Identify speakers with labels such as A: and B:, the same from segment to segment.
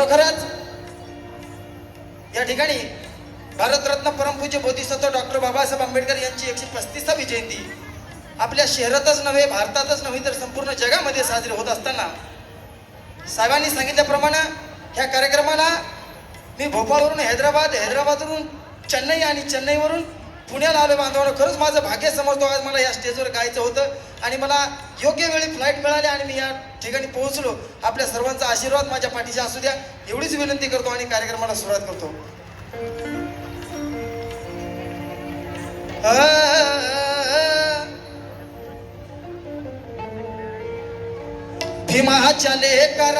A: खरोखरच या ठिकाणी भारतरत्न परमपूज्य बोधिसत्व डॉक्टर बाबासाहेब आंबेडकर यांची 135वी जयंती आपल्या शहरातच नव्हे, भारतातच नव्हे तर संपूर्ण जगामध्ये साजरी होत असताना साहेबांनी सांगितल्याप्रमाणे ह्या कार्यक्रमाला मी भोपाळवरून हैदराबादवरून चेन्नई आणि चेन्नईवरून पुण्याला आलो बांधवांनो. खरंच माझं भाग्य समजतो आज मला या स्टेजवर गायचं होतं आणि मला योग्य वेळी फ्लाईट मिळाली आणि मी या ठिकाणी पोहोचलो. आपल्या सर्वांचा आशीर्वाद माझ्या पाठीशी असू द्या एवढीच विनंती करतो आणि कार्यक्रमाला सुरुवात करतो. भीमाच्या लेकरांना,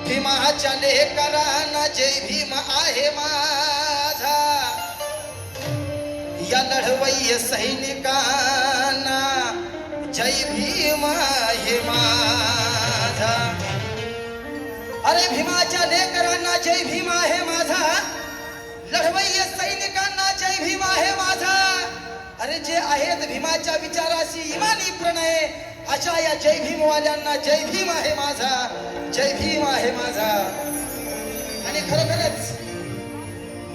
A: भीमाच्या लेकरांना जय भीम आहे माझा, या लढवय्य सैनिकांना जय भीम आहे माझा. अरे भीमाच्या लेकरांना जय भीम आहे माझा, लढवय्य सैनिकांना जय भीम आहे माझा. अरे जे आहेत भीमाच्या विचाराशी इमानी प्रणय अशा या जय भीमवाल्यांना जय भीम आहे माझा, जय भीम आहे माझा. आणि खरोखरच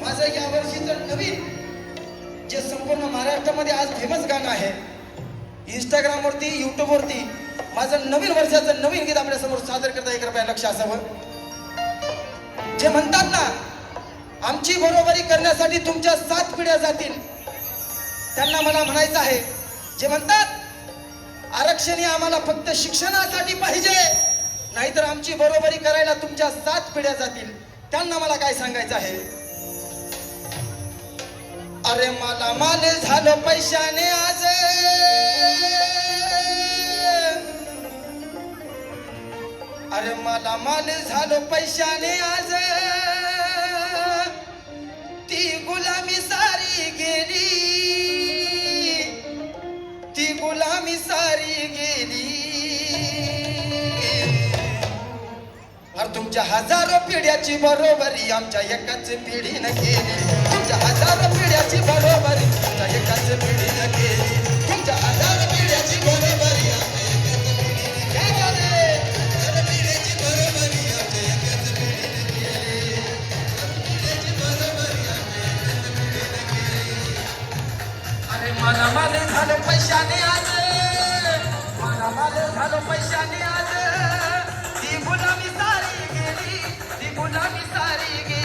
A: माझं या वर्षीचं नवीन जे संपूर्ण महाराष्ट्रामध्ये आज फेमस गाणं आहे, इंस्टाग्रामवरती युट्यूबवरती माझं नवीन वर्षाचं नवीन गीत आपल्या समोर सादर करता एक रुपया लक्ष असावं. जे म्हणतात ना आमची बरोबरी करण्यासाठी तुमच्या 7 पिढ्या जातील, त्यांना मला म्हणायचं आहे जे म्हणतात आरक्षण आम्हाला फक्त शिक्षणासाठी पाहिजे नाहीतर आमची बरोबरी करायला तुमच्या 7 पिढ्या जातील, त्यांना मला काय सांगायचं आहे. अरे मला माल झालं पैशाने आज, अरे मला माल झालं पैशाने आज, ती गुलामी सारी गेली, ती गुलामी सारी गेली. अरे तुमच्या हजारो पिढ्याची बरोबरी आमच्या एकाच पिढीनं केली, तुमच्या हजारो पिढ्याची बरोबरी आमच्या एकाच पिढीनं केली, तुमच्या हजारो पिढ्याची बरोबरी मला माल झालं पैशाने आज, मला माल झालं पैशाने आज, ती गुलामी सारी गेली, ती गुलामी सारी गेली.